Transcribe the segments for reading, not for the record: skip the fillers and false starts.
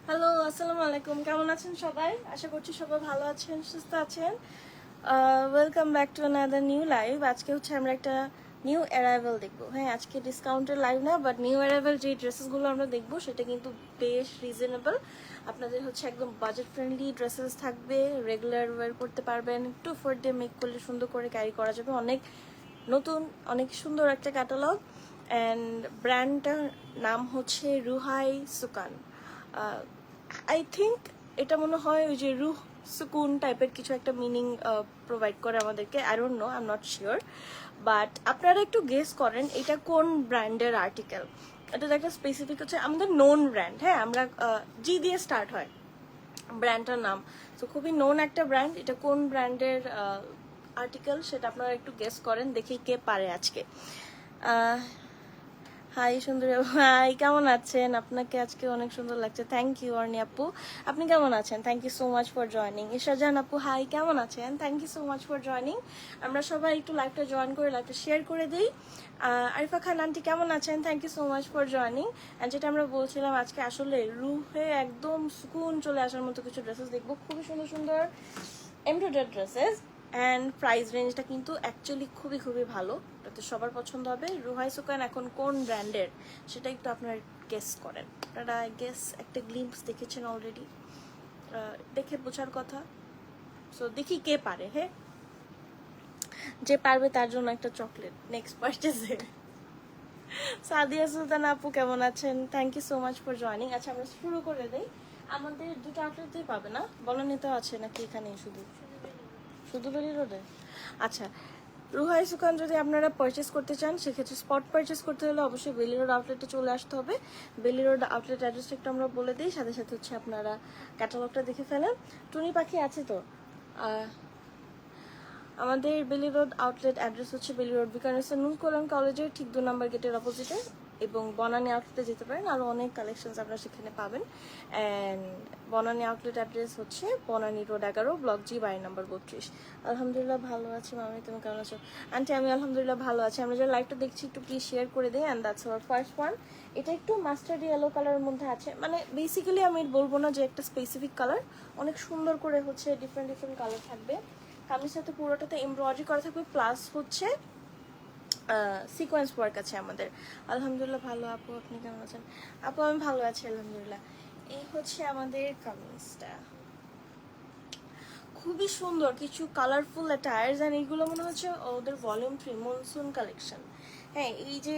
Hello, আসসালামু আলাইকুম। কেমন আছেন সবাই? আশা করছি সবাই ভালো আছেন, সুস্থ আছেন। Welcome back to another new live. আজকে হচ্ছে আমরা একটা নিউ অ্যারাইভাল দেখবো। হ্যাঁ, আজকে ডিসকাউন্টের লাইভ না, বাট নিউ অ্যারাইভাল যে ড্রেসেসগুলো আমরা দেখবো সেটা কিন্তু বেশ রিজনেবল। আপনাদের হচ্ছে একদম বাজেট ফ্রেন্ডলি ড্রেসেস থাকবে, রেগুলার ওয়্যার করতে পারবেন, একটু ফর ডে মেক করলে সুন্দর করে ক্যারি করা যাবে। অনেক নতুন, অনেক সুন্দর একটা ক্যাটালগ। অ্যান্ড ব্র্যান্ডটার নাম হচ্ছে রুহাই সুকান। আই থিঙ্ক এটা মনে হয় ওই যে রুহ সুকুন টাইপের কিছু একটা মিনিং প্রোভাইড করে আমাদেরকে। I don't know, I am not sure, but আপনারা একটু গেস করেন এটা কোন ব্র্যান্ডের আর্টিকেল। এটা একটা স্পেসিফিক হচ্ছে আমাদের নোন ব্র্যান্ড। হ্যাঁ, আমরা জি দিয়ে স্টার্ট হয় ব্র্যান্ডটার নাম। তো খুবই নোন একটা ব্র্যান্ড। এটা কোন ব্র্যান্ডের আর্টিকেল সেটা আপনারা একটু গেস করেন, দেখি কে পারে আজকে। হাই সুন্দরী আপু, হাই, কেমন আছেন? আপনাকে আজকে অনেক সুন্দর লাগছে। থ্যাংক ইউ অর্নি আপু। আপনি কেমন আছেন? Thank you so much for joining. Ishajan আপু, হাই, কেমন আছেন? Thank you so much for joining. আমরা সবাই একটু লাইভটা জয়েন করে লাইভটা শেয়ার করে দিই। আরিফা খান আন্টি, কেমন আছেন? Thank you so much for joining. And যেটা আমরা বলছিলাম, আজকে আসলে রুহে একদম সুকুন চলে আসার মতো কিছু ড্রেসেস দেখবো, খুবই সুন্দর সুন্দর এমব্রয়ডারি ড্রেসেস। অ্যান্ড প্রাইস রেঞ্জটা কিন্তু অ্যাকচুয়ালি খুবই খুবই ভালো, এটা সবার পছন্দ হবে। রুহাই সুকান এখন কোন ব্র্যান্ডের সেটা একটু আপনারা গেস করেন। আপনারা গেস একটা গ্লিম্পস দেখেছেন অলরেডি, দেখে বোঝার কথা। সো দেখি কে পারে। হ্যাঁ, যে পারবে তার জন্য একটা চকলেট নেক্সট পারচেজে। সাদিয়া সুলতান আপু, কেমন আছেন? Thank you so much for joining. আচ্ছা, আমরা শুরু করে দিই। আমাদের দুটো আউটলেটই পাবে না, বনানীতেও আছে নাকি এখানে শুধু শুধু বেলি রোডে? আচ্ছা, রুহাই সুকান যদি আপনারা পারচেস করতে চান, সেক্ষেত্রে স্পট পারচেস করতে হলে অবশ্যই বেলি রোড আউটলেটে চলে আসতে হবে। বেলি রোড আউটলেট অ্যাড্রেসটা একটু আমরা বলে দিই, সাথে সাথে হচ্ছে আপনারা ক্যাটালগটা দেখে ফেলেন। টুনি পাখি আছে তো? আমাদের বেলি রোড আউটলেট অ্যাড্রেস হচ্ছে বেলি রোড বিকানেসা নুন কোলন কলেজের ঠিক 2 নম্বর গেটের অপোজিটে, এবং বনানী আউটলেটে যেতে পারেন, আরও অনেক কালেকশনস আপনারা সেখানে পাবেন। অ্যান্ড বনানী আউটলেট অ্যাড্রেস হচ্ছে বনানী রোড 11, ব্লক জি, বাড়ি নাম্বার 32। আলহামদুলিল্লাহ ভালো আছি মামি, তুমি কেমন আছো? আন্টি, আমি আলহামদুলিল্লাহ ভালো আছি। আমরা যে লাইভটা দেখছি একটু প্লিজ শেয়ার করে দিই। And that's our first one. এটা একটু মাস্টার্ড ইয়েলো কালারের মধ্যে আছে, মানে বেসিক্যালি আমি বলবো না যে একটা স্পেসিফিক কালার, অনেক সুন্দর করে হচ্ছে ডিফারেন্ট ডিফারেন্ট কালার থাকবে। কামিজের সাথে পুরোটাতে এমব্রয়ডারি করা থাকবে, প্লাস হচ্ছে সিকোয়েন্স ওয়ার্ক আছে আমাদের। আলহামদুলিল্লাহ ভালো আপু, আপনি কেমন আছেন? আপু, আমি ভালো আছি আলহামদুলিল্লাহ। এই হচ্ছে আমাদের কামিজটা, খুবই সুন্দর কিছু কালারফুল অ্যাটায়ার্স। অ্যান্ড এইগুলো মনে হচ্ছে ওদের ভলিউম 3 মনসুন কালেকশন। হ্যাঁ, এই যে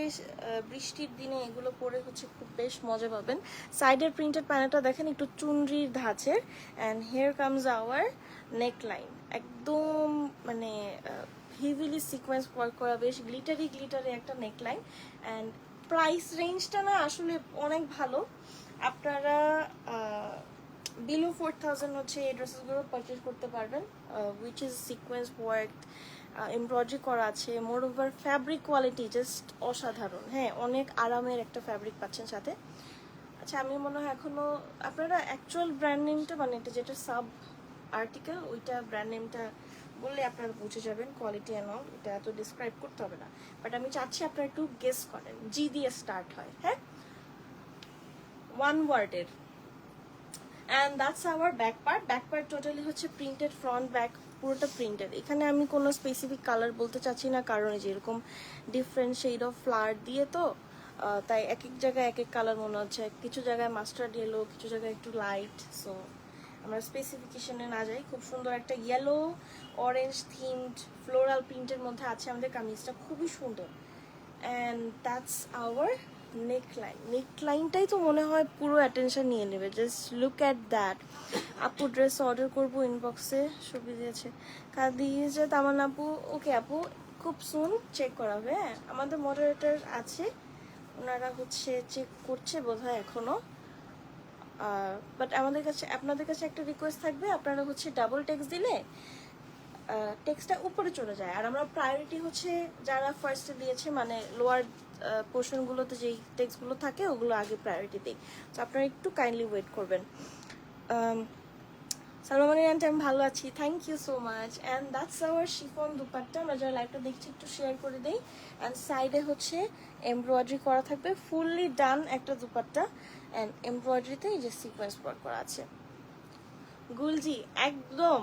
বৃষ্টির দিনে এগুলো পরে হচ্ছে খুব বেশ মজা পাবেন। সাইডের প্রিন্টেড প্যানেলটা দেখেন, একটু চুনরির ধাঁচের। And hair comes hour neck line, একদম মানে হেভিলি সিকোয়েন্স ওয়ার্ক করা, বেশ গ্লিটারি গ্লিটারি একটা নেক লাইন। অ্যান্ড প্রাইস রেঞ্জটা না আসলে অনেক ভালো। আপনারা বিলো 4000 হচ্ছে এই ড্রেসেসগুলো পারচেস করতে পারবেন, which is sequence work, embroidery করা আছে। মোর ওভার ফ্যাব্রিক কোয়ালিটি জাস্ট অসাধারণ। হ্যাঁ, অনেক আরামের একটা ফ্যাব্রিক পাচ্ছেন সাথে। আচ্ছা, আমি মনে হয় এখনো আপনারা অ্যাকচুয়াল ব্র্যান্ড নেমটা, মানে এটা যেটা সাব আর্টিকেল, ওইটা ব্র্যান্ড নেমটা বললে আপনারা বুঝে যাবেন কোয়ালিটি অ্যান্ড অল, এটা এত ডিসক্রাইব করতে হবে না। বাট আমি চাচ্ছি আপনারা একটু গেস করেন, জি দিয়ে স্টার্ট হয়। হ্যাঁ, ওয়ান ওয়ার্ডের। And that's hour back part. Back part totally হচ্ছে প্রিন্টেড, ফ্রন্ট ব্যাক পুরোটা প্রিন্টেড। এখানে আমি কোনো স্পেসিফিক কালার বলতে চাচ্ছি না, কারণ যেরকম ডিফারেন্ট শেড অফ ফ্লাওয়ার দিয়ে তো তাই এক এক জায়গায় এক এক কালার মনে হচ্ছে। কিছু জায়গায় মাস্টার্ড ইয়েলো, কিছু জায়গায় একটু লাইট। সো আমরা স্পেসিফিকেশনে না যাই। খুব সুন্দর একটা ইয়েলো অরেঞ্জ থিমড ফ্লোরাল প্রিন্টের মধ্যে আছে আমাদের কামিজটা, খুবই সুন্দর। And that's our neckline. নেকলাইনটাই তো মনে হয় পুরো অ্যাটেনশন নিয়ে নেবে, জাস্ট লুক অ্যাট দ্যাট। আপু, ড্রেস অর্ডার করবো, ইনবক্সে ছবি দিয়েছে কাল দিয়েছে তামান আপু। ওকে আপু, খুব সুন চেক করা হবে। হ্যাঁ, আমাদের মডারেটর আছে, ওনারা হচ্ছে চেক করছে বোধহয় এখনও। বাট আমাদের কাছে, আপনাদের কাছে একটা রিকোয়েস্ট থাকবে, আপনারা হচ্ছে ডাবল টেক্সট দিলে টেক্সটটা উপরে চলে যায়, আর আমরা প্রায়োরিটি হচ্ছে যারা ফার্স্টে দিয়েছে, মানে লোয়ার পোর্শনগুলোতে যেই টেক্সটগুলো থাকে ওগুলো আগে প্রায়োরিটি দিই। তো আপনারা একটু কাইন্ডলি ওয়েট করবেন। সালমানি আন্টি, আমি ভালো আছি, thank you so much. And that's our chiffon dupatta. আমরা যারা লাইভটা দেখছি একটু শেয়ার করে দিই। অ্যান্ড সাইডে হচ্ছে এমব্রয়ডারি করা থাকবে, ফুললি ডান একটা দুপাট্টা। অ্যান্ড এমব্রয়ডারিতে এই যে সিকোয়েন্স ওয়ার্ক করা আছে। গুলজি একদম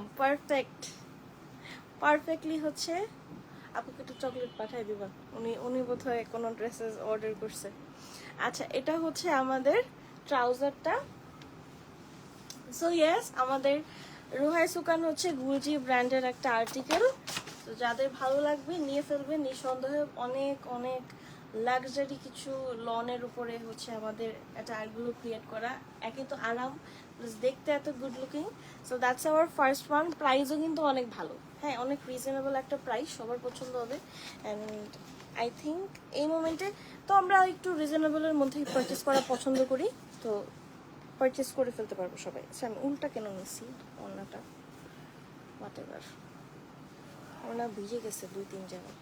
পারফেক্টলি হচ্ছে। আপুকে একটু চকলেট পাঠাই দিবা, উনি বোধহয় কোনো ড্রেসেস অর্ডার করছে। আচ্ছা, এটা হচ্ছে আমাদের ট্রাউজারটা। সো ইয়েস, আমাদের রুহাই সুকান হচ্ছে গুলজি ব্র্যান্ডের একটা আর্টিকেল। তো যাদের ভালো লাগবে নিয়ে ফেলবেন নিঃসন্দেহে। অনেক অনেক লাক্সারি কিছু লনের উপরে হচ্ছে আমাদের অ্যাটায়ারগুলো ক্রিয়েট করা। একে তো আরাম, প্লাস দেখতে এত good looking. So that's our first one. প্রাইসও কিন্তু অনেক ভালো, হ্যাঁ, অনেক রিজনেবল একটা প্রাইস, সবার পছন্দ হবে। অ্যান্ড আই থিঙ্ক এই মোমেন্টে তো আমরা একটু রিজনেবলের মধ্যেই পারচেস করা পছন্দ করি, তো পারচেস করে ফেলতে পারবো সবাই। আচ্ছা, আমি উল্টা কেন নিচ্ছি ওড়নাটা, হোয়াট এভার, ওড়না ভিজে গেছে 2-3 জায়গায়।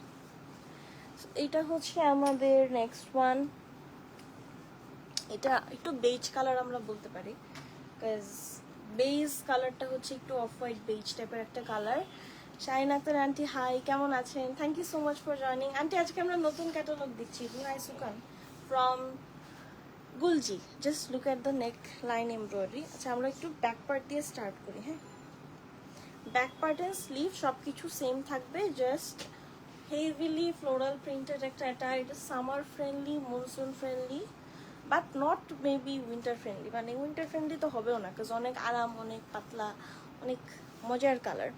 এইটা হচ্ছে আমাদের নেক্সট ওয়ান। এটা একটু বেজ কালার আমরা বলতে পারি, বিকজ বেজ কালারটা হচ্ছে একটু অফ হোয়াইট বেজ টাইপের একটা colour. Shahin Akhtar aunty, hi, কেমন আছেন? Thank you so much for joining aunty. আজকে আমরা নতুন ক্যাটালগ দিচ্ছি, রুহাই সুকান from Gulji. Just look at the neck line embroidery. আচ্ছা, আমরা একটু ব্যাক পার্ট দিয়ে স্টার্ট করি। হ্যাঁ, ব্যাক পার্ট অ্যান্ড স্লিভ সব কিছু সেম থাকবে, জাস্ট হেভিলি ফ্লোরাল প্রিন্টেড একটা অ্যাটায়ার। এটা summer friendly, monsoon friendly, but not maybe winter friendly. মানে উইন্টার ফ্রেন্ডলি তো হবেও না, বিকজ অনেক আরাম, অনেক পাতলা, অনেক মজার কালার।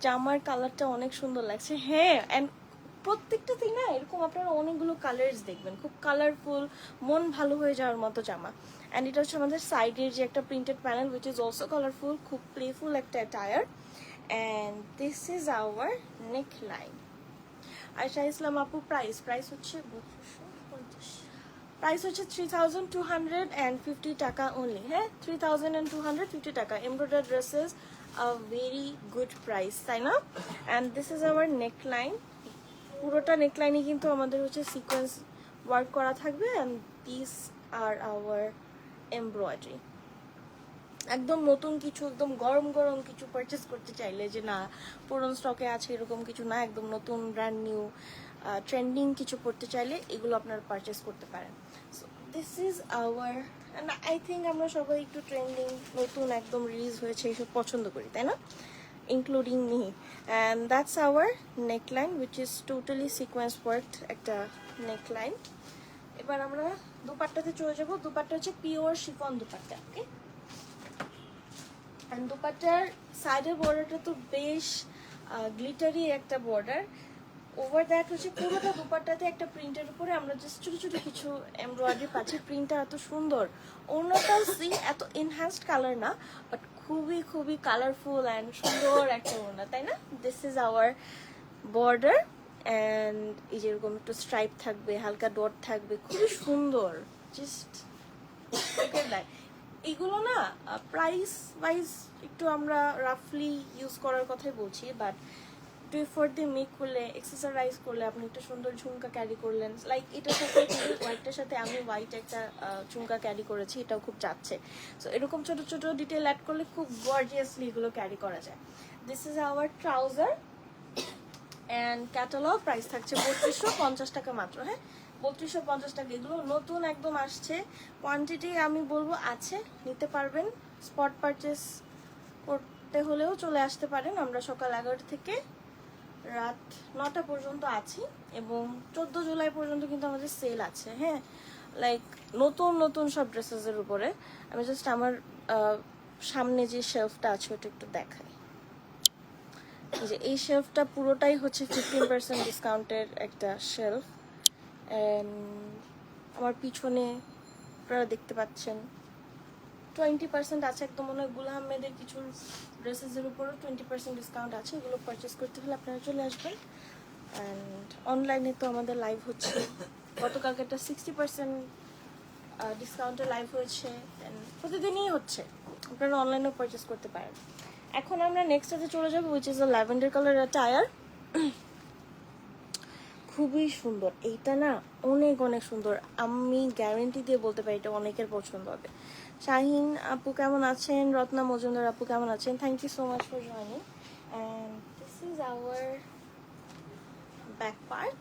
জামার কালারটা অনেক সুন্দর লাগছে। হ্যাঁ, অ্যান্ড প্রত্যেকটাতেই না এরকম আপনারা অনেকগুলো কালার্স দেখবেন, খুব কালারফুল, মন ভালো হয়ে যাওয়ার মতো জামা। অ্যান্ড এটা হচ্ছে আমাদের সাইডের যে একটা printed panel, which is also colourful, খুব প্লেফুল একটা attire. And this is our neck line. Ayesha Islam আপু, প্রাইস হচ্ছে 3250 টাকা অনলি। হ্যাঁ, 3250 টাকা। Embroidery dresses a very good price, তাই না? And this is our neck line. পুরোটা নেকলাইনে কিন্তু আমাদের হচ্ছে সিকোয়েন্স ওয়ার্ক করা থাকবে। And this are our embroidery. একদম নতুন কিছু, একদম গরম গরম কিছু পারচেস করতে চাইলে, যে না পুরনো স্টকে আছে এরকম কিছু না, একদম নতুন ব্র্যান্ড নিউ ট্রেন্ডিং কিছু পড়তে চাইলে এগুলো আপনারা পারচেস করতে পারেন। So this is hour, and I think আমরা সবাই একটু ট্রেন্ডিং, নতুন একদম রিলিজ হয়েছে এইসব পছন্দ করি, তাই না? including me. And that's our neckline, which is totally sequence worked একটা neckline. এবার আমরা দুপাট্টাতে চলে যাব। দুপাট্টা হচ্ছে pure chiffon dupatta, okay? And দুপাট্টার সাইডের বর্ডারটা তো বেশ গ্লিটারি একটা বর্ডার। ওভার দ্যাট হচ্ছে পুরোটা দুপাট্টাতে একটা প্রিন্টের উপরে আমরা জাস্ট ছোটো ছোটো কিছু এমব্রয়ডারি পাচ্ছি। প্রিন্টটা এত সুন্দর, অন্যটাও সি এত এনহ্যান্সড কালার না, বাট খুবই খুবই কালারফুল অ্যান্ড সুন্দর একটা ওড়না, তাই না? This is our border. And এই যেরকম একটু স্ট্রাইপ থাকবে, হালকা ডট থাকবে, খুবই সুন্দর। জাস্ট দেখ, এগুলো না প্রাইস ওয়াইজ একটু আমরা রাফলি ইউজ করার কথাই বলছি, বাট একটু এফোর্ট দিয়ে মেক করলে, এক্সারসাইজ করলে, আপনি একটা সুন্দর ঝুমকা ক্যারি করলেন, লাইক এটার সাথে হোয়াইটটার সাথে আমি হোয়াইট একটা ঝুমকা ক্যারি করেছি, এটাও খুব যাচ্ছে। সো এরকম ছোটো ছোটো ডিটেল অ্যাড করলে খুব গর্জিয়াসলি এগুলো ক্যারি করা যায়। This is hour trouser and catalogue. Price থাকছে 3250 টাকা মাত্র। হ্যাঁ, 3250 টাকা। এগুলো নতুন একদম আসছে, কোয়ান্টিটি আমি বলবো আছে, নিতে পারবেন। স্পট পারচেস করতে হলেও চলে আসতে পারেন। আমরা সকাল 11টা থেকে রাত 9টা পর্যন্ত আছি, এবং 14 জুলাই পর্যন্ত কিন্তু আমাদের সেল আছে। হ্যাঁ, লাইক নতুন নতুন সব ড্রেসেসের উপরে। আমি জাস্ট আমার সামনে যে শেলফটা আছে ওটা একটু দেখাই। যে এই শেলফটা পুরোটাই হচ্ছে 15% ডিসকাউন্টের একটা শেলফ। আমার পিছনে আপনারা দেখতে পাচ্ছেন 20% আছে একদম। মনে হয় গুল আহমেদের কিছু ড্রেসেসের উপরও 20% ডিসকাউন্ট আছে। এগুলো পারচেস করতে হলে আপনারা চলে আসবেন। অ্যান্ড অনলাইনে তো আমাদের লাইভ হচ্ছে, গতকালকে একটা 60% ডিসকাউন্টে লাইভ হয়েছে, প্রতিদিনই হচ্ছে, আপনারা অনলাইনেও পারচেস করতে পারেন। এখন আমরা নেক্সটটাতে চলে যাবো, which is a lavender colour tyre. খুবই সুন্দর এইটা না, অনেক অনেক সুন্দর। আমি গ্যারেন্টি দিয়ে বলতে পারি এটা অনেকের পছন্দ হবে। শাহিন আপু কেমন আছেন? রত্না মজুমদার আপু কেমন আছেন? Thank you so much for joining. And this is our back part.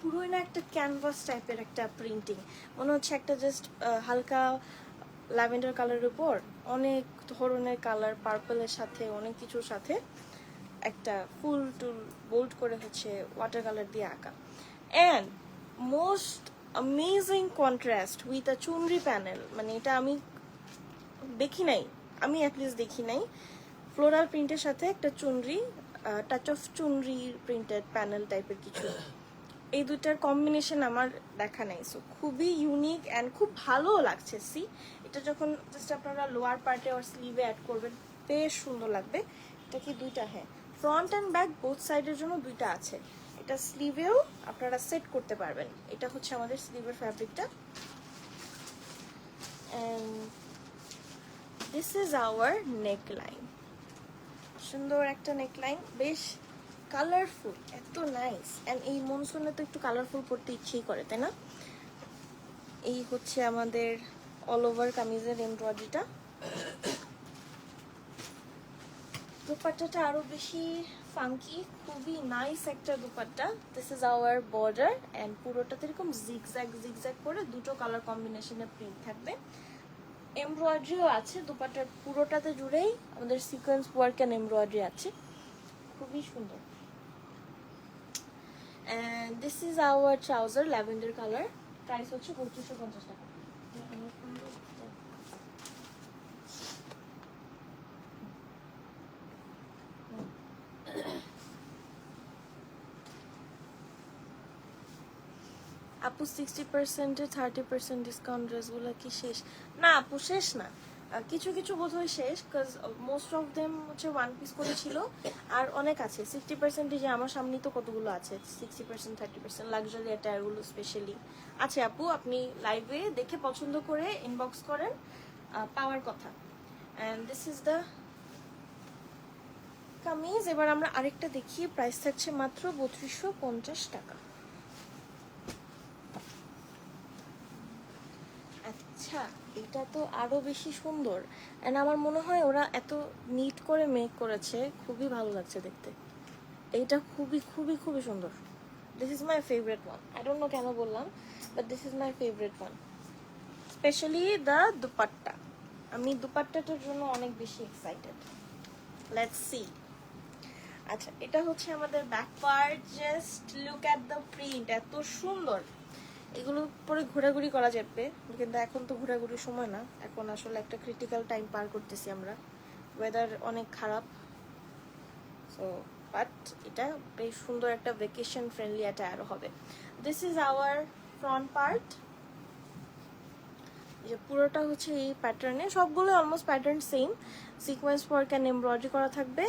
পুরোই না একটা ক্যানভাস টাইপের একটা প্রিন্টিং, মনে হচ্ছে একটা জাস্ট হালকা ল্যাভেন্ডার কালারের উপর অনেক ধরনের কালার, পার্পলের সাথে অনেক কিছুর সাথে একটা ফুল টুল বোল্ড করে হচ্ছে ওয়াটার কালার দিয়ে আঁকা। And most amazing contrast with a chunri panel, মানে এটা আমি দেখি নাই, আমি অ্যাটলিস্ট দেখি নাই। ফ্লোরাল প্রিন্টের সাথে একটা চুনরি, টাচ অফ চুনরি প্রিন্টেড প্যানেল টাইপের কিছু, এই দুইটার কম্বিনেশন আমার দেখা নাই। সো খুবই ইউনিক অ্যান্ড খুব ভালো লাগছে। সি এটা যখন জাস্ট আপনারা লোয়ার পার্টে আর স্লিভে অ্যাড করবেন বেশ সুন্দর লাগবে। এটা কি দুইটা? হ্যাঁ, ফ্রন্ট অ্যান্ড ব্যাক বোথ সাইডের জন্য দুইটা আছে। এটা স্লিভেও আপনারা সেট করতে পারবেন। এটা হচ্ছে আমাদের স্লিভের ফ্যাব্রিকটা। And this is our neckline. সুন্দর একটা নেকলাইন, বেশ কালারফুল, এত নাইস। অ্যান্ড এই মনসুনে তো একটু কালারফুল করতে ইচ্ছেই করে, তাই না? এই হচ্ছে আমাদের অল ওভার কামিজের এমব্রয়ডারিটা। দুপাট্টাটা আরো বেশি ফাঙ্কি, খুবই নাইস একটা dupatta. This is our border and পুরোটাতে এরকম জিগজ্যাগ জিগজ্যাগ করে দুটো কালার কম্বিনেশনের প্রিন্ট থাকবে। এমব্রয়ডারিও আছে দুপাট্টার পুরোটাতে জুড়েই, আমাদের সিকোয়েন্স ওয়ার্ক অ্যান্ড এমব্রয়ডারি আছে, খুবই সুন্দর। And this is hour trouser, lavender colour. Price হচ্ছে 3250 টাকা। আপু 60% 30% ডিসকাউন্ট ড্রেসগুলো কি শেষ? না আপু, শেষ না। কিছু কিছু বোধহয় শেষ, বিকজ মোস্ট অফ দেম হচ্ছে ওয়ান পিস করেছিল, আর অনেক আছে 60%। যে আমার সামনেই তো কতগুলো আছে 60% 30% লাক্সারি অ্যাটায়ারগুলো স্পেশালি আছে। আপু আপনি লাইভে দেখে পছন্দ করে ইনবক্স করেন, পাওয়ার কথা। And this is the kameez. এবার আমরা আরেকটা দেখি, প্রাইস থাকছে মাত্র 3250 টাকা। আচ্ছা, এটা তো আরো বেশি সুন্দর। এন্ড আমার মনে হয় ওরা এত নিট করে মেক করেছে, খুবই ভালো লাগছে দেখতে। এইটা খুবই খুবই খুবই সুন্দর। This is my favourite one. I don't know কেন বললাম, but this is my favourite one. Specially the dupatta, আমি দুপাট্টাটার জন্য অনেক বেশি এক্সাইটেড। Let's see. আচ্ছা, এটা হচ্ছে আমাদের back part. Just look at the print, এত সুন্দর। এগুলো পরে ঘোরাঘুরি করা যাবে, কিন্তু এখন তো ঘোরাঘুরির সময় না, এখন আসলে একটা ক্রিটিক্যাল টাইম পার করতেছি আমরা, ওয়েদার অনেক খারাপ। সো বাট এটা বেশ সুন্দর একটা ভেকেশন ফ্রেন্ডলি অ্যাটায়ার হবে। This is hour front part. যে পুরোটা হচ্ছে এই প্যাটার্নে, সবগুলো almost pattern same, sequence work and embroidery করা থাকবে।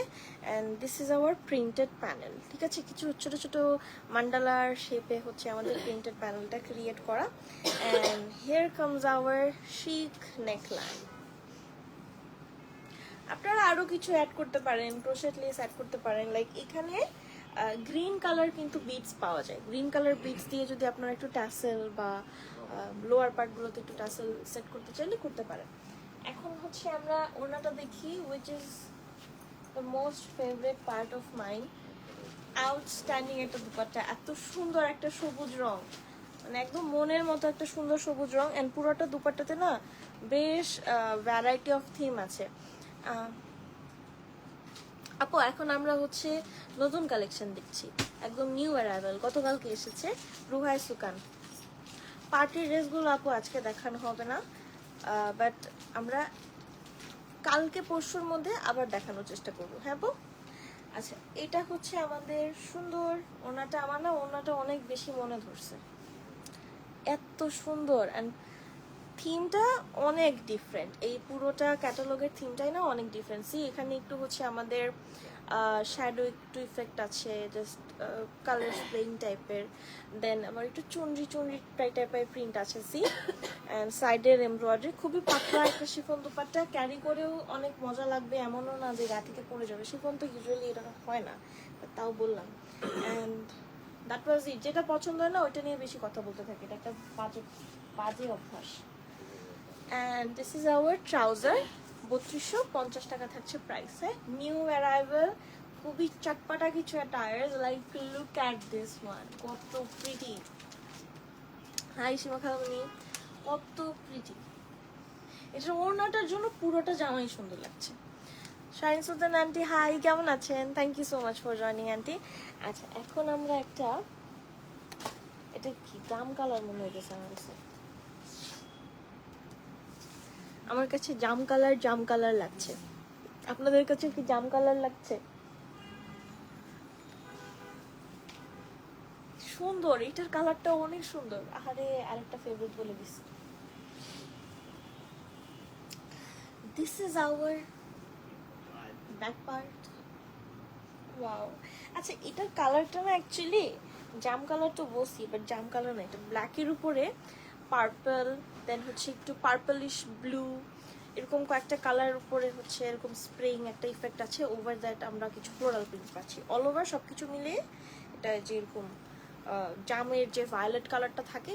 And this is hour printed panel. ঠিক আছে, কিছু ছোট ছোট মান্ডালার শেপে হচ্ছে আমাদের প্রিন্টেড প্যানেলটা ক্রিয়েট করা। অ্যান্ড হিয়ার কামস আওয়ার শিক নেকলাইন। আপনারা আরো কিছু অ্যাড করতে পারেন, ক্রোশেট লেস অ্যাড করতে পারেন। লাইক এখানে গ্রিন কালার কিন্তু বিটস পাওয়া যায়, গ্রিন কালার বিটস দিয়ে যদি আপনারা একটু ট্যাসেল বা লোয়ার পার্টগুলোতে একটু টাসেল সেট করতে চাইলে করতে পারেন। এখন হচ্ছে আমরা ওড়নাটা দেখি, which is the most favourite part of mine. Outstanding একটা দুপাট্টা, এত সুন্দর একটা সবুজ রং, মানে একদম মনের মতো একটা সুন্দর সবুজ রং। অ্যান্ড পুরোটা দুপাট্টাতে না বেশ ভ্যারাইটি অফ থিম আছে। আপু এখন আমরা হচ্ছে নতুন কালেকশন দেখছি, একদম নিউ অ্যারাইভাল, গতকালকে এসেছে, রুহাই সুকান। পার্টির ড্রেসগুলো আপু আজকে দেখানো হবে না, বাট আমরা কালকে পরশুর মধ্যে আবার দেখানোর চেষ্টা করবো। হ্যাঁ আপু। আচ্ছা, এটা হচ্ছে আমাদের সুন্দর ওড়নাটা। আমার না ওড়নাটা অনেক বেশি মনে ধরছে, এত সুন্দর। অ্যান্ড থিমটা অনেক ডিফারেন্ট, এই পুরোটা ক্যাটালগের থিমটাই না অনেক ডিফারেন্ট। সি এখানে একটু হচ্ছে আমাদের শ্যাডো একটু ইফেক্ট আছে, জাস্ট কালার প্লেইন টাইপের। দেন আমার একটু চুনরি চুনরি টাইপের প্রিন্ট আছে। সি অ্যান্ড সাইডের এমব্রয়ডারি, খুবই পাতলা একটা শিফন দুপাট্টা, ক্যারি করেও অনেক মজা লাগবে, এমনও না যে গা থেকে পড়ে যাবে। শিফন তো ইউজুয়ালি এটা হয় না, তাও বললাম। অ্যান্ড দ্যাট ওয়াজ ইট। যেটা পছন্দ হয় না ওইটা নিয়ে বেশি কথা বলতে থাকে, এটা একটা বাজে বাজে অভ্যাস। And this is hour trouser, 3250 টাকা থাকছে প্রাইস। হ্যাঁ, নিউ অ্যারাইভাল, খুবই চটপটা কিছু attire, like look at this one, কত প্রিটি। হাই সীমা খালামণি, কত প্রিটি। এটা ওড়নাটার জন্য পুরোটা জামাই সুন্দর লাগছে। শাইন সুলতান আন্টি হাই, কেমন আছেন? Thank you so much for joining aunty. আচ্ছা এখন আমরা একটা, এটা কি জাম কালার মনে হইতেছে আমার কাছে জাম কালার লাগছে। আপনাদের কাছে কি জাম কালার লাগছে? সুন্দর, এটার কালারটা অনেক সুন্দর। আরে আরেকটা ফেভারিট বলে দিছি। This is our back part. Wow, আচ্ছা এটার কালারটা না অ্যাকচুয়ালি জাম কালার তো বলছি, বাট জাম কালার না, এটা ব্ল্যাকের উপরে পার্পল, দেন হচ্ছে একটু পার্পলিশ ব্লু, এরকম কয়েকটা কালার উপরে হচ্ছে এরকম স্প্রিং একটা ইফেক্ট আছে। ওভার দ্যাট আমরা কিছু ফ্লোরাল প্রিন্ট পাচ্ছি। অল ওভার সব কিছু মিলিয়ে এটা যেরকম জামের যে ভায়োলেট কালারটা থাকে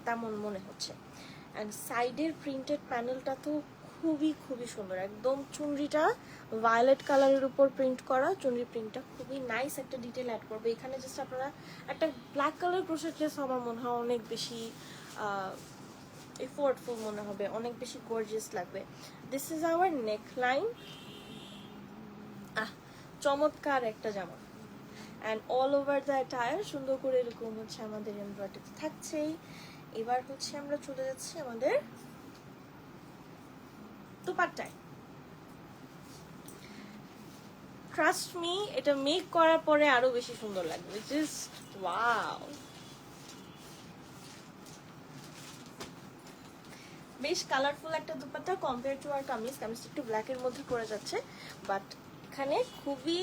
তেমন মনে হচ্ছে। অ্যান্ড সাইডের প্রিন্টেড প্যানেলটা তো খুবই খুবই সুন্দর, একদম চুনরিটা ভায়োলেট কালারের উপর প্রিন্ট করা। চুনরি প্রিন্টটা খুবই নাইস, একটা ডিটেল অ্যাড করবে এখানে। জাস্ট আপনারা একটা ব্ল্যাক কালার ক্রোশেট ড্রেস আমার মনে হয় অনেক বেশি এফোর্টফুল মনে হবে, অনেক বেশি গর্জিয়াস লাগবে। This is our neck line. চমৎকার একটা জামা। And all over the attire সুন্দর করে এরকম হচ্ছে আমাদের এমব্রয়ডারি থাকছেই। এবার হচ্ছে আমরা চলে যাচ্ছি আমাদের দুপাট্টায়। ট্রাস্ট মি, এটা মেক করার পরে আরো বেশি সুন্দর লাগবে। জাস্ট ওয়াও, বেশ কালারফুল একটা দুপাট্টা কম্পেয়ার টু আর কামিজ। কামিজটা একটু ব্ল্যাকের মধ্যে পড়ে যাচ্ছে, বাট এখানে খুবই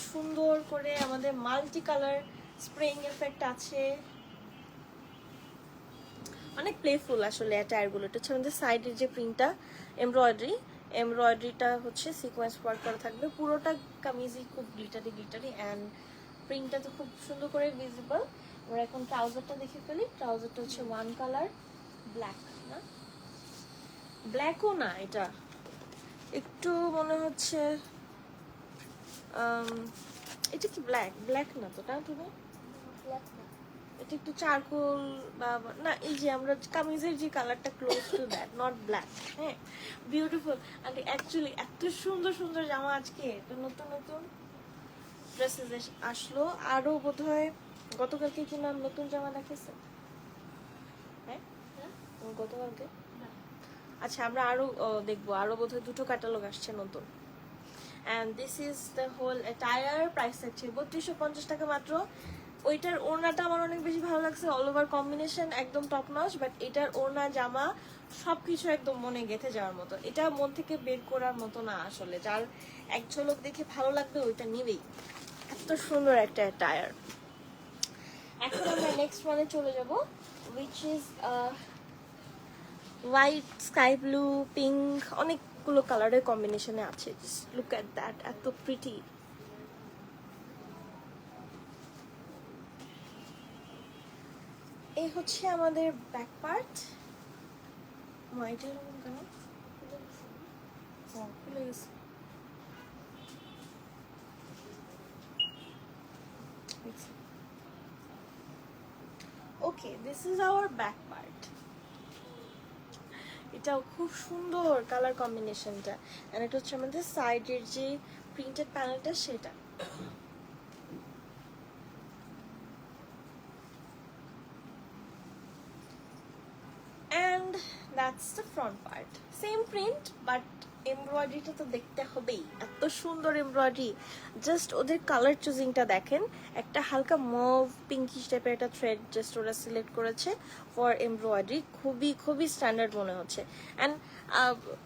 সুন্দর করে আমাদের মাল্টি কালার স্প্রিং এফেক্ট আছে। অনেক প্লেফুল আসলে অ্যাটায়ারগুলো। এটা হচ্ছে আমাদের সাইডের যে প্রিন্টটা এমব্রয়ডারিটা হচ্ছে সিকোয়েন্স ওয়ার্ক করা থাকবে পুরোটা কামিজই, খুব গ্লিটারি অ্যান্ড প্রিন্টটা তো খুব সুন্দর করে ভিজিবল। আমরা এখন ট্রাউজারটা দেখে ফেলি। ট্রাউজারটা হচ্ছে ওয়ান কালার ব্ল্যাক, না ব্ল্যাকও না, এটা একটু মনে হচ্ছে এটা কি ব্ল্যাক না তো, তাই তুমি এটা একটু চারকোল বা না, এই যে আমরা কামিজের যে কালারটা close to that, not black. হ্যাঁ, বিউটিফুল। আর অ্যাকচুয়ালি এত সুন্দর সুন্দর জামা আজকে, এটা নতুন নতুন ড্রেসেস আসলো। আরো বোধহয় গতকালকে কিনা নতুন জামা দেখেছে। হ্যাঁ গতকালকে, আচ্ছা আমরা আরো দেখবো, আরো বোধহয় দুটো ক্যাটালগ আসছে নতুন। And this is the whole attire. Price থাকছে 3250 টাকা মাত্র। ওইটার ওড়নাটা আমার অনেক বেশি ভালো লাগছে, অল ওভার কম্বিনেশন একদম টপ নচ। বাট এটার ওড়না জামা সবকিছু একদম মনে গেঁথে যাওয়ার মতো। এটা মন থেকে বের করার মতো না আসলে, যার এক ঝলক দেখে ভালো লাগবে ওইটা নিবেই। এত সুন্দর একটা অ্যাটায়ার। এখন আমরা নেক্সট ওয়ানে চলে যাব, which is white, sky blue, pink, অনেকগুলো কালারের কম্বিনেশনে আছে। জাস্ট লুক অ্যাট দ্যাট, এত প্রিটি। এই হচ্ছে আমাদের ব্যাক পার্ট। হোয়াইটের কেন খুলে গেছে। Okay, this is our back part. এটাও খুব সুন্দর কালার কম্বিনেশনটা। এন্ড এটা হচ্ছে আমাদের সাইডের যে প্রিন্টেড প্যানেলটা সেটা। and that's the front part, same print but এমব্রয়ডারিটা তো দেখতে হবেই। এত সুন্দর এমব্রয়ডারি, জাস্ট ওদের কালার চুজিংটা দেখেন। একটা হালকা মুভ পিঙ্কিশ টাইপের একটা থ্রেড জাস্ট ওরা সিলেক্ট করেছে ফর এমব্রয়ডারি। খুবই খুবই স্ট্যান্ডার্ড মনে হচ্ছে। অ্যান্ড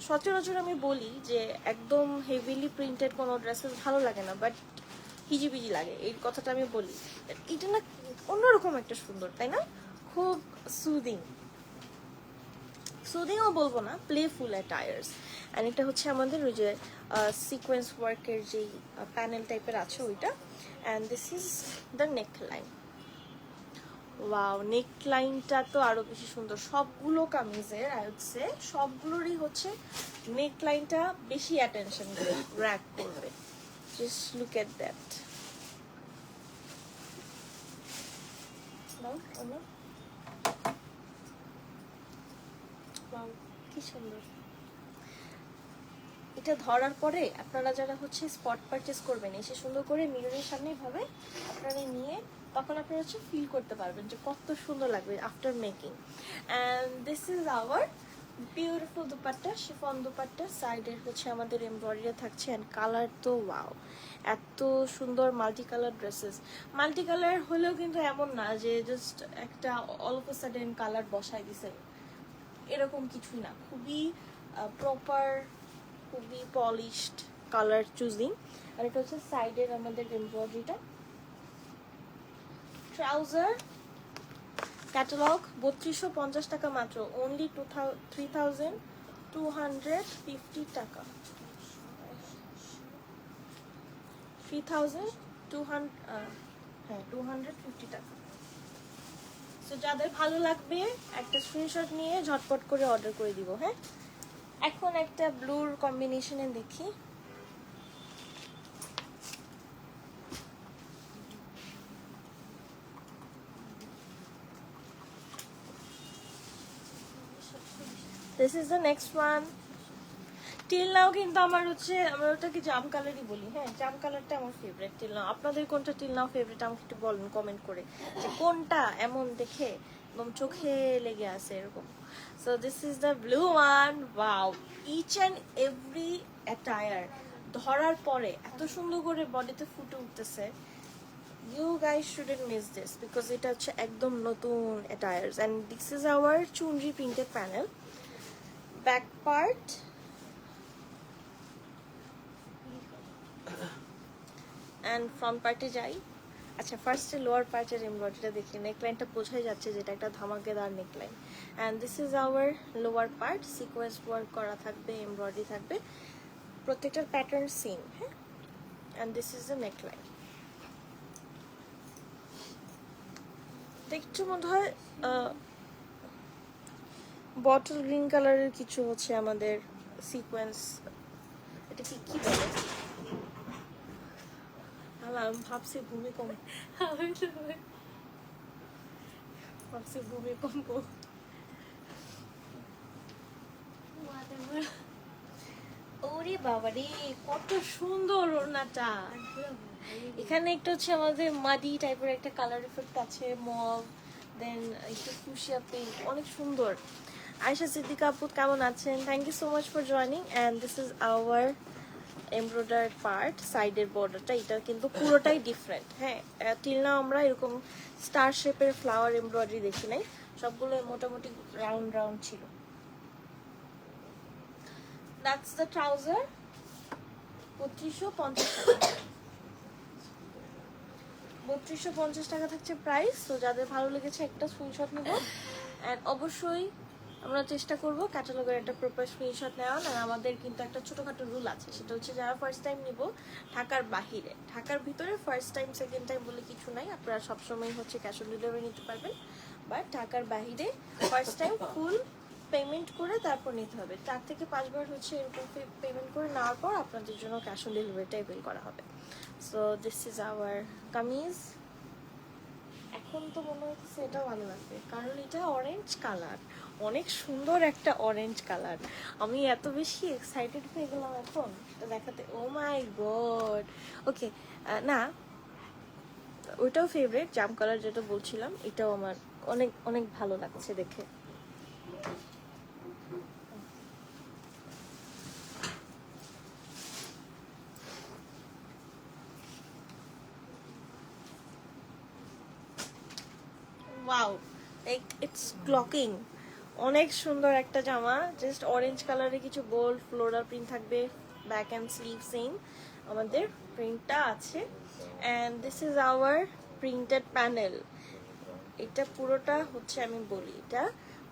সচরাচর আমি বলি যে একদম হেভিলি প্রিন্টেড কোনো ড্রেসেস ভালো লাগে না, বাট হিজিবিজি লাগে, এই কথাটা আমি বলি। এটা না অন্যরকম একটা সুন্দর, তাই না? খুব সুদিংও বলবো না, প্লেফুল অ্যাটায়ার্স। অ্যান্ড এটা হচ্ছে আমাদের ওই যে সিকোয়েন্স ওয়ার্কের যেই প্যানেল টাইপের আছে ওইটা। And this is the neck line. Wow, neck লাইনটা তো আরো বেশি সুন্দর। সবগুলো কামিজের আইসে সবগুলোরই হচ্ছে নেক লাইনটা বেশি অ্যাটেনশন র্যাক করবে। Just look at that. Wow, কি সুন্দর। এটা ধরার পরে আপনারা যারা হচ্ছে স্পট পারচেস করবেন, এসে সুন্দর করে মিররের সামনে ভাবে আপনারা নিয়ে তখন আপনারা হচ্ছে ফিল করতে পারবেন যে কত সুন্দর লাগবে after making. And this is hour beautiful dupatta, chiffon dupatta. সাইডের হচ্ছে আমাদের এমব্রয়ডারি থাকছে অ্যান্ড কালার তো ওয়াও, এত সুন্দর multi colour dresses. Multi colour হলেও কিন্তু এমন না যে জাস্ট একটা all of a sudden colour বসায় দিছে, এরকম কিছুই না। খুবই প্রপার, খুবই পলিশড কালার চুজিং। আর এটা হচ্ছে সাইডের আমাদের এমব্রয়ডারিটা। ট্রাউজার ক্যাটালগ 3250 টাকা মাত্র, অনলি 3250 টাকা, 250 টাকা। সো যাদের ভালো লাগবে একটা স্ক্রিনশট নিয়ে ঝটপট করে অর্ডার করে দিব। হ্যাঁ, এখন একটা ব্লুর কম্বিনেশনে দেখি। This is the next one. Till now কিন্তু আমার হচ্ছে, আমরা ওটাকে জাম কালারই বলি। হ্যাঁ, জাম কালারটা আমার ফেভারিট। টিল নাও, আপনাদের কোনটা টিল নাও ফেভারিট আমাকে একটু বলেন কমেন্ট করে, যে কোনটা এমন দেখে একদম চোখে লেগে আছে এরকম। So this is the blue one. Wow, each and every attire ধরার পরে এত সুন্দর করে বডিতে ফুটে উঠতেছে। You guys shouldn't miss this because এটা হচ্ছে একদম নতুন attires and this is our chunri printed panel. Back part and front part এ যাই। আচ্ছা, ফার্স্টে লোয়ার পার্টের এমব্রয়ডারিটা দেখি। নেকলাইনটা বোঝাই যাচ্ছে যেটা একটা ধামাকেদার neckline. And this is our lower part, sequence work করা থাকবে, এমব্রয়ডারি থাকবে, প্রত্যেকটার প্যাটার্ন সেম। হ্যাঁ, and this is the neckline. একটু মনে হয় বটল গ্রিন কালারের কিছু হচ্ছে আমাদের সিকোয়েন্স, এটা কি কি বলে, আমি ভাবছি ভূমিকম্প, ভাবছি ভূমিকম্প। ওরে বাবা রে, কত সুন্দর ওড়নাটা। এখানে একটা হচ্ছে আমাদের মাদি টাইপের একটা কালার এফেক্ট আছে, মভ, দেন একটু ফুশিয়া পিঙ্ক, অনেক সুন্দর। আয়েশা সিদ্দিকা আপু কেমন আছেন? Thank you so much for joining. And this is our embroider part, সাইডের বর্ডারটা এটা কিন্তু পুরোটাই ডিফারেন্ট। হ্যাঁ, টিল না আমরা এরকম স্টার শেপের ফ্লাওয়ার এমব্রয়ডারি দেখি নাই, সবগুলো মোটামুটি রাউন্ড রাউন্ড ছিল। দ্যাটস দ্য ট্রাউজার, 3250 টাকা, 3250 টাকা থাকছে প্রাইস। তো যাদের ভালো লেগেছে একটা স্ক্রিনশট নিব। অ্যান্ড অবশ্যই আমরা চেষ্টা করব ক্যাটালগের একটা প্রপার স্ক্রিনশট নেওয়ার। আর আমাদের কিন্তু একটা ছোটোখাটো রুল আছে, সেটা হচ্ছে যারা ফার্স্ট টাইম নিব ঢাকার বাহিরে, ঢাকার ভিতরে ফার্স্ট টাইম সেকেন্ড টাইম বলে কিছু নাই, আপনারা সবসময় হচ্ছে ক্যাশ অন ডেলিভারি নিতে পারবেন। বাট ঢাকার বাহিরে ফার্স্ট টাইম ফুল পেমেন্ট করে তারপর নিতে হবে। 4 থেকে 5 বার হচ্ছে এরকম পেমেন্ট করে নেওয়ার পর আপনাদের জন্য ক্যাশ অন ডেলিভারিটাই বিল করা হবে। So this is hour kameez. এখন তো মনে হচ্ছে এটাও ভালো লাগবে, কারণ এটা অরেঞ্জ কালার, অনেক সুন্দর একটা অরেঞ্জ কালার। আমি এত বেশি এক্সাইটেড হয়ে গেলাম এখন এটা দেখাতে। ও মাই গড। ওকে, না ওইটাও ফেভারিট, জাম কালার যেটা বলছিলাম, এটাও আমার অনেক অনেক ভালো লাগছে দেখে। ওয়াও, লাইক ইটস ক্লকিং, অনেক সুন্দর একটা জামা। জাস্ট অরেঞ্জ কালারে কিছু গোল্ড ফ্লোরাল প্রিন্ট থাকবে, ব্যাক অ্যান্ড স্লিভ সেম আমাদের প্রিন্টটা আছে। And this is hour printed panel. এটা পুরোটা হচ্ছে, আমি বলি, এটা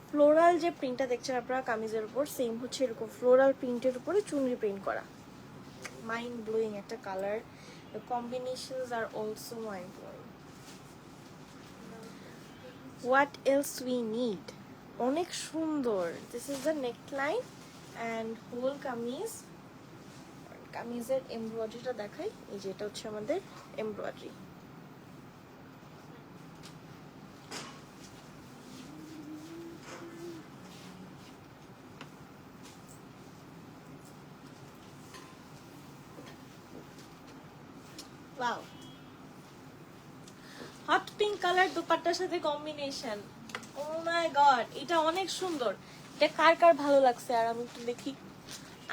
ফ্লোরাল যে প্রিন্টটা দেখছেন আপনারা কামিজের উপর, সেম হচ্ছে এরকম ফ্লোরাল প্রিন্টের উপরে চুনরি প্রিন্ট করা। মাইন্ড ব্লোয়িং একটা colour, the combinations are also mind blowing. What else we need? অনেক সুন্দর। This is the neckline and whole kameez. কামিজের এমব্রয়ডারিটা দেখাই। এই যে এটা হচ্ছে আমাদের embroidery. Wow, hot pink colour দুপাট্টার সাথে কম্বিনেশন। ও মাই গড, এটা অনেক সুন্দর। এটা কার কার ভালো লাগছে আর আমি একটু দেখি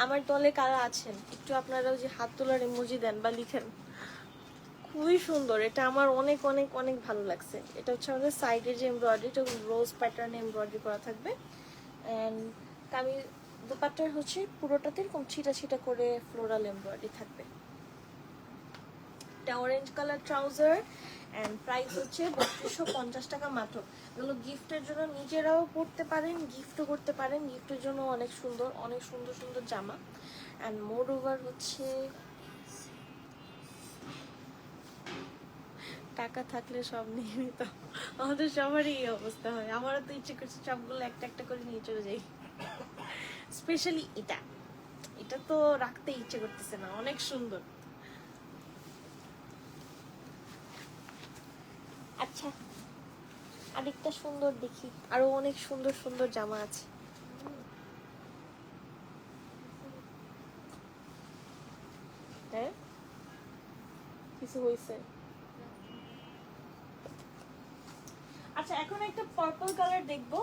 আমার দলে কারা আছেন। একটু আপনারা ওই যে হাত তোলার ইমোজি দেন বা লিখেন। খুবই সুন্দর, এটা আমার অনেক অনেক অনেক ভালো লাগছে। এটা হচ্ছে আমাদের সাইডের যে এমব্রয়ডারি, এটা রোজ প্যাটার্নে এমব্রয়ডারি করা থাকবে। অ্যান্ড কামিজ দুপাট্টার হচ্ছে পুরোটাতে এরকম ছিটা ছিটা করে ফ্লোরাল এমব্রয়ডারি থাকবে। এটা orange colour trouser and price হচ্ছে 3250 টাকা মাত্র। এগুলো গিফটের জন্য নিজেরাও পরতে পারেন, গিফটও করতে পারেন। গিফটের জন্য অনেক সুন্দর, অনেক সুন্দর সুন্দর জামা। অ্যান্ড মোর ওভার হচ্ছে টাকা থাকলে সব নিয়ে নিত। আমাদের সবারই এই অবস্থা হয়। আমারও তো ইচ্ছে করছে সবগুলো একটা একটা করে নিয়ে চলে যাই। স্পেশালি এটা, এটা তো রাখতে ইচ্ছে করতেছে না, অনেক সুন্দর। আচ্ছা, আরেকটা সুন্দর দেখি, আরো অনেক সুন্দর সুন্দর জামা আছে। হ্যাঁ, কিছু হয়েছে? আচ্ছা, এখন একটা পার্পল কালার দেখবো।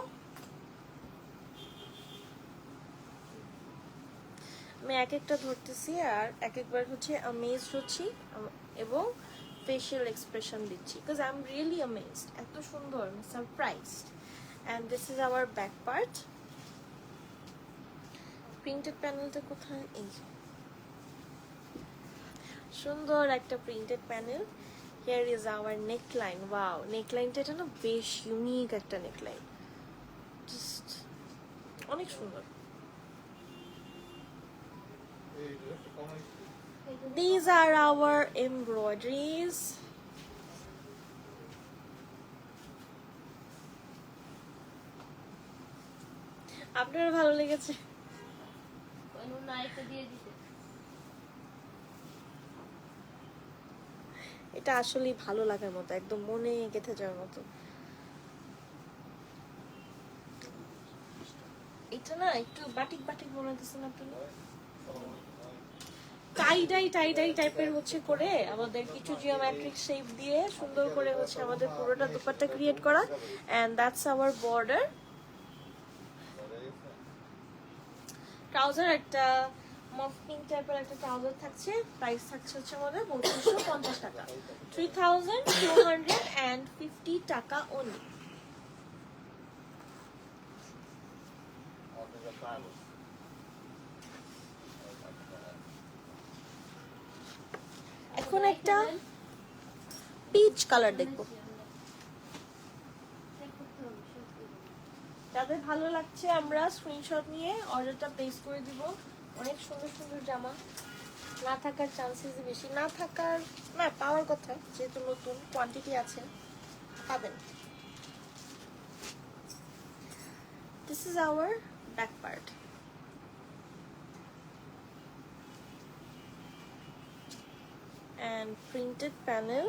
আমি এক একটা ধরতেছি আর এক একবার হচ্ছে অ্যামেজড হচ্ছি এবং ফেশিয়াল এক্সপ্রেশন দিচ্ছি, because I am really amazed. এত সুন্দর, surprised. And this is our back part. Printed প্যানেলটা কোথায়? এই সুন্দর একটা printed panel. Here is our neckline. Wow, নেকলাইনটা এটা না বেশ ইউনিক একটা নেকলাইন, জাস্ট অনেক সুন্দর। These are our embroideries. আপনার ভালো লেগেছে? এটা আসলে ভালো লাগার মতো, একদম মনে গেঁথে যাওয়ার মতো। এটা না একটু বাটিক বাটিক মনে হচ্ছে না আপনার? টাইডাই টাইডাই টাইপের হচ্ছে করে আমাদের কিছু জিওমেট্রিক শেপ দিয়ে সুন্দর করে হচ্ছে আমাদের পুরোটা দুপাট্টা ক্রিয়েট করা। And that's our border. Trouser একটা মফ পিঙ্ক টাইপের একটা ট্রাউজার থাকছে। প্রাইস থাকছে হচ্ছে আমাদের 3250 টাকা, 3250 টাকা অনলি। এখন একটা পিচ কালার দেখবো। যাদের ভালো লাগছে আমরা স্ক্রিনশট নিয়ে অর্ডারটা প্লেস করে দিব। অনেক সুন্দর সুন্দর জামা, না থাকার চান্সেস বেশি। না থাকার না, পাওয়ার কথা, যেহেতু নতুন কোয়ান্টিটি আছে, পাবেন। This is our back part. and printed panel.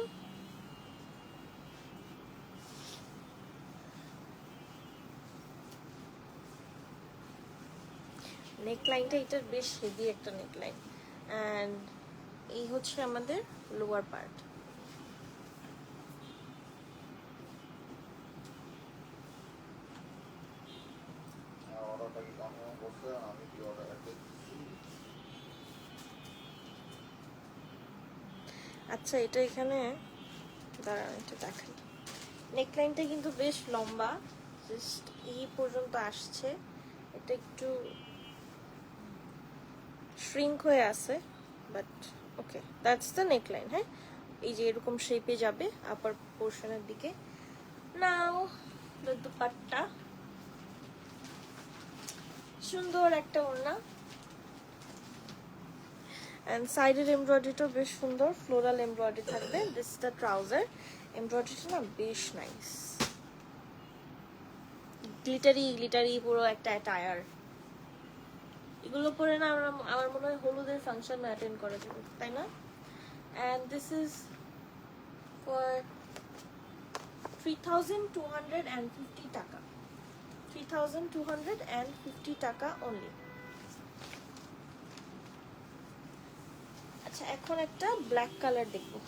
নেকলাইনটা এটার বেশ হেভি একটা নেকলাইন। অ্যান্ড এই হচ্ছে আমাদের লোয়ার পার্ট। আচ্ছা, এটা এখানে দাঁড়ান এটা দেখাই। নেকলাইনটা কিন্তু বেশ লম্বা, জাস্ট এই পর্যন্ত আসছে। এটা একটু শ্রিঙ্ক হয়ে আছে, but okay, that's the neckline. হ্যাঁ, এই যে এরকম শেপে যাবে আপার পোর্শনের দিকে। নাও দুপাট্টা, সুন্দর একটা ওড়না। অ্যান্ড সাইডের এমব্রয়ডারিটাও বেশ সুন্দর, ফ্লোরাল এমব্রয়ডারি থাকবে। This is the trouser. এমব্রয়ডারিটা না বেশ নাইস, গ্লিটারি গ্লিটারি, পুরো একটা টায়ার। এগুলো পরে না আমার মনে হয় হলুদের ফাংশন অ্যাটেন্ড করা যাবে, তাই না? And this is for 3,250 টাকা, 3,250 টাকা only. আচ্ছা, এখন একটা ব্ল্যাক কালার দেখবো,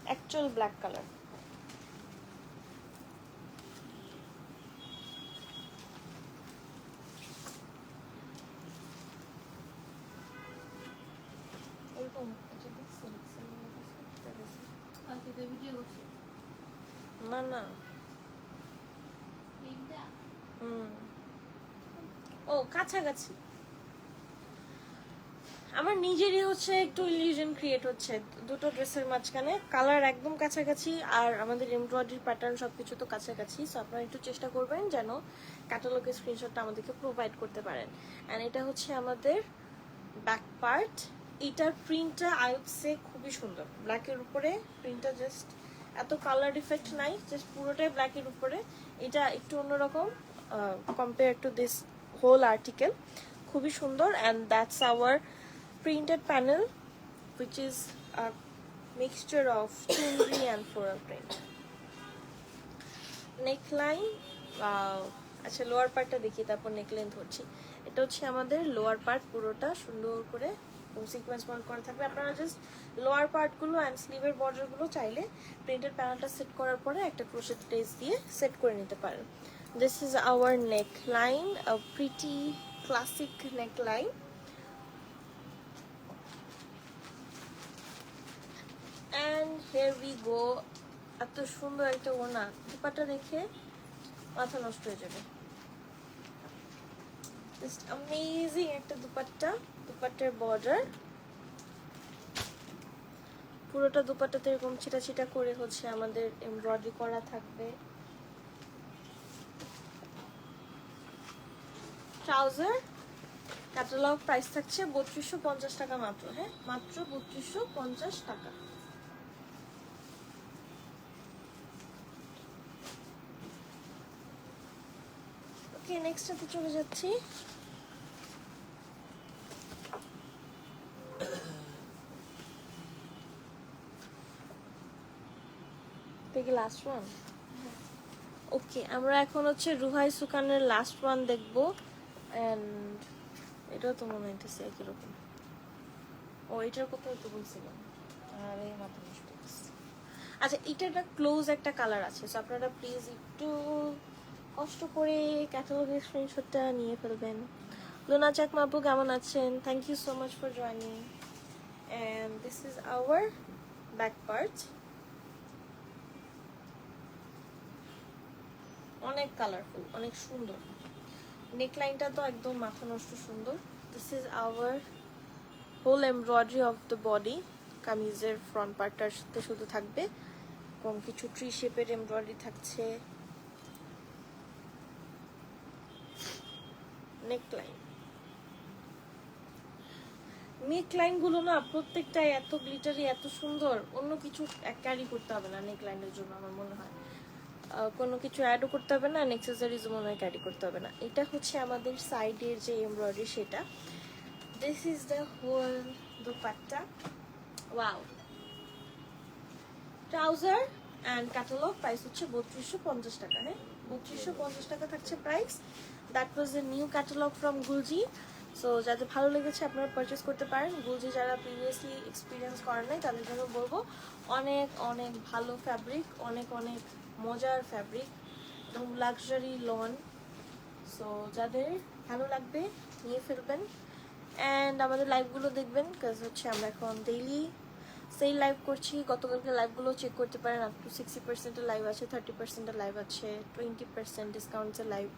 অ্যাকচুয়াল ব্ল্যাক কালার। না না, ও কাছাকাছি। আমার নিজেরই হচ্ছে একটু ইলিউশন ক্রিয়েট হচ্ছে দুটো ড্রেসের মাঝখানে, কালার একদম কাছাকাছি আর আমাদের এমব্রয়ডারি প্যাটার্ন সবকিছু তো কাছাকাছি। সো আপনারা একটু চেষ্টা করবেন যেন ক্যাটালগের স্ক্রিনশটটা আমাদেরকে প্রোভাইড করতে পারেন। অ্যান্ড এটা হচ্ছে আমাদের ব্যাক পার্ট। এটার প্রিন্টটা আইউডসে খুবই সুন্দর, ব্ল্যাকের উপরে প্রিন্টটা জাস্ট এত কালার ইফেক্ট নাই, জাস্ট পুরোটাই ব্ল্যাকের উপরে। এটা একটু অন্যরকম compare to this whole article, খুবই সুন্দর। And that's our printed panel, which is a mixture of chunri and floral print. Neckline, আচ্ছা লোয়ার পার্টটা দেখি তারপর নেকলাইন ধরছি। এটা হচ্ছে আমাদের লোয়ার পার্ট, পুরোটা সুন্দর করে সিকোয়েন্স ওয়ার্ক করা থাকবে। আপনারা জাস্ট লোয়ার পার্টগুলো অ্যান্ড স্লিভের বর্ডারগুলো চাইলে প্রিন্টেড প্যানেলটা সেট করার পরে একটা ক্রোশেট লেস দিয়ে সেট করে নিতে পারেন। This is our neckline, a pretty classic neckline. And here we go, এত সুন্দর একটা ওড়না, দুপাট্টা দেখে মাথা নষ্ট হয়ে যাবে। জাস্ট অ্যামেজিং একটা দুপাট্টা, দুপাট্টার বর্ডার পুরোটা দুপাট্টাতে এরকম ছিটা ছিটা করে হচ্ছে আমাদের এমব্রয়ডারি করা থাকবে। ট্রাউজার ক্যাটালগ প্রাইস থাকছে 3250 টাকা মাত্র, হ্যাঁ মাত্র 3250 টাকা। ওকে, নেক্সটটাতে চলে যাচ্ছি। লাস্ট ওয়ান, ওকে আমরা এখন হচ্ছে রুহাই সুকানের লাস্ট ওয়ান দেখবো। এন্ড এটাও তো মনে হইতেছে একই রকম। ও এটার কথা তো বলছিলাম, আরে মাথা নষ্ট হচ্ছে। আচ্ছা, এটা একটা ক্লোজ একটা কালার আছে, সো আপনারা প্লিজ একটু কষ্ট করে ক্যাটালগের স্ক্রিনশটটা নিয়ে ফেলবেন। লুনা চাক মাপু কেমন আছেন? Thank you so much for joining. And this is our back part, অনেক কালারফুল, অনেক সুন্দর। নেকলাইনটা তো একদম মাথা নষ্ট সুন্দর। This is our whole embroidery of the body, কামিজের ফ্রন্ট পার্টটার সাথে শুধু থাকবে কম কিছু ট্রি শেপের এমব্রয়ডারি থাকছে। নেকলাইন, নেকলাইন গুলো না প্রত্যেকটাই এত গ্লিটারি, এত সুন্দর, অন্য কিছু ক্যারি করতে হবে না নেকলাইনের জন্য আমার মনে হয়, কোনো কিছু অ্যাডও করতে হবে না, অ্যাক্সেসরিজও মনে হয় ক্যারি করতে হবে না। এটা হচ্ছে আমাদের সাইডের যে এমব্রয়ডারি সেটা। This is the whole dupatta, wow. Trouser and catalogue price হচ্ছে 3250 টাকা, হ্যাঁ 3250 টাকা থাকছে price. That was a new catalogue from Gulji. So যাদের ভালো লেগেছে আপনারা পারচেস করতে পারেন। গুলজি যারা প্রিভিয়াসলি এক্সপিরিয়েন্স করেন নাই তাদের জন্য বলবো, অনেক অনেক ভালো ফ্যাব্রিক, অনেক অনেক মজার ফ্যাব্রিক এবং লাক্সারি লন। সো যাদের ভালো লাগবে নিয়ে ফেলবেন। অ্যান্ড আমাদের লাইভগুলো দেখবেন, কাজ হচ্ছে আমরা এখন ডেইলি সেল লাইভ করছি। গতকালকে লাইভগুলো চেক করতে পারেন, আপ টু 60%-এর লাইভ আছে, 30%-এর লাইভ আছে, 20% ডিসকাউন্টের লাইভ।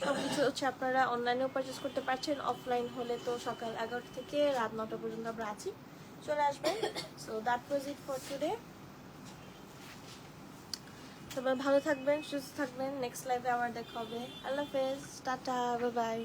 সব কিছু হচ্ছে আপনারা অনলাইনেও পারচেস করতে পারছেন, অফলাইন হলে তো সকাল 11টা থেকে রাত 9টা পর্যন্ত আমরা আছি, চলে আসবেন। So that was it for today. সবাই ভালো থাকবেন, সুস্থ থাকবেন। নেক্সট লাইভে আবার দেখা হবে। আল্লাহ হাফেজ, টাটা, বাই বাই।